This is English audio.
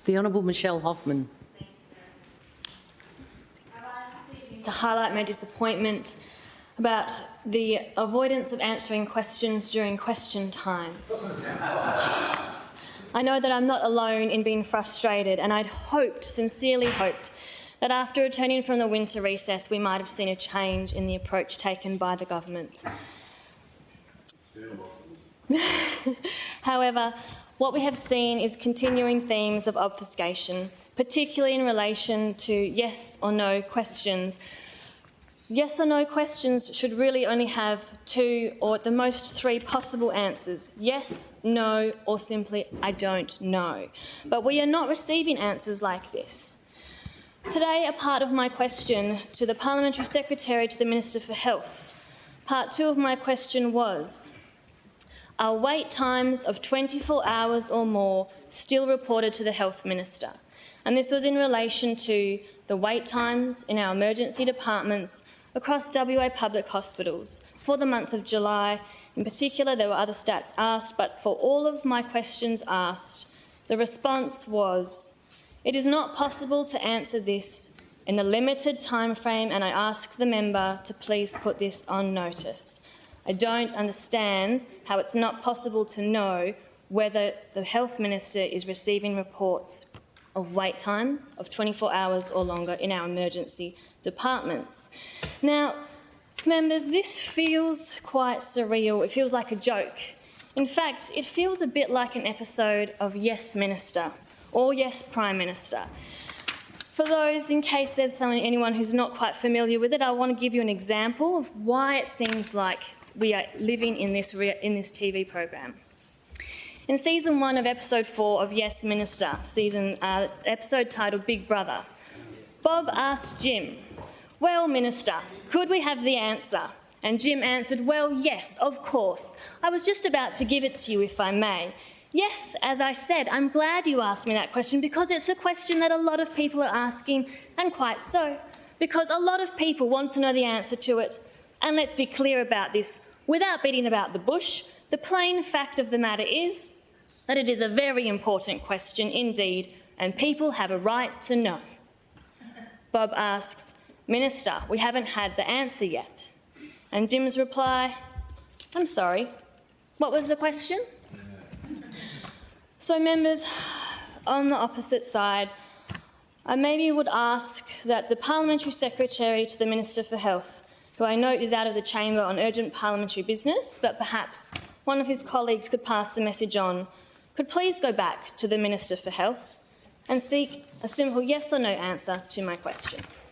The Honourable Michelle Hoffman. To highlight my disappointment about the avoidance of answering questions during question time. I know that I'm not alone in being frustrated, and I'd hoped, sincerely hoped, that after returning from the winter recess we might have seen a change in the approach taken by the government. However, what we have seen is continuing themes of obfuscation, particularly in relation to yes or no questions. Yes or no questions should really only have 2 or at the most 3 possible answers: yes, no, or simply I don't know. But we are not receiving answers like this. Today, a part of my question to the Parliamentary Secretary to the Minister for Health, part 2 of my question was, are wait times of 24 hours or more still reported to the Health Minister? And this was in relation to the wait times in our emergency departments across WA public hospitals for the month of July. In particular, there were other stats asked, but for all of my questions asked, the response was, it is not possible to answer this in the limited time frame, and I ask the member to please put this on notice. I don't understand how it's not possible to know whether the Health Minister is receiving reports of wait times of 24 hours or longer in our emergency departments. Now, members, this feels quite surreal. It feels like a joke. In fact, it feels a bit like an episode of Yes Minister or Yes Prime Minister. For those, in case there's anyone who's not quite familiar with it, I want to give you an example of why it seems like we are living in this TV program. In season 1 of episode 4 of Yes Minister, episode titled Big Brother, Bob asked Jim, "Well, Minister, could we have the answer?" And Jim answered, "Well, yes, of course. I was just about to give it to you, if I may. Yes, as I said, I'm glad you asked me that question because it's a question that a lot of people are asking, and quite so, because a lot of people want to know the answer to it. And let's be clear about this, without beating about the bush, the plain fact of the matter is that it is a very important question indeed, and people have a right to know." Bob asks, "Minister, we haven't had the answer yet." And Jim's reply, "I'm sorry, what was the question?" So, members, on the opposite side, I maybe would ask that the Parliamentary Secretary to the Minister for Health, who I note is out of the chamber on urgent parliamentary business, but perhaps one of his colleagues could pass the message on, could please go back to the Minister for Health and seek a simple yes or no answer to my question.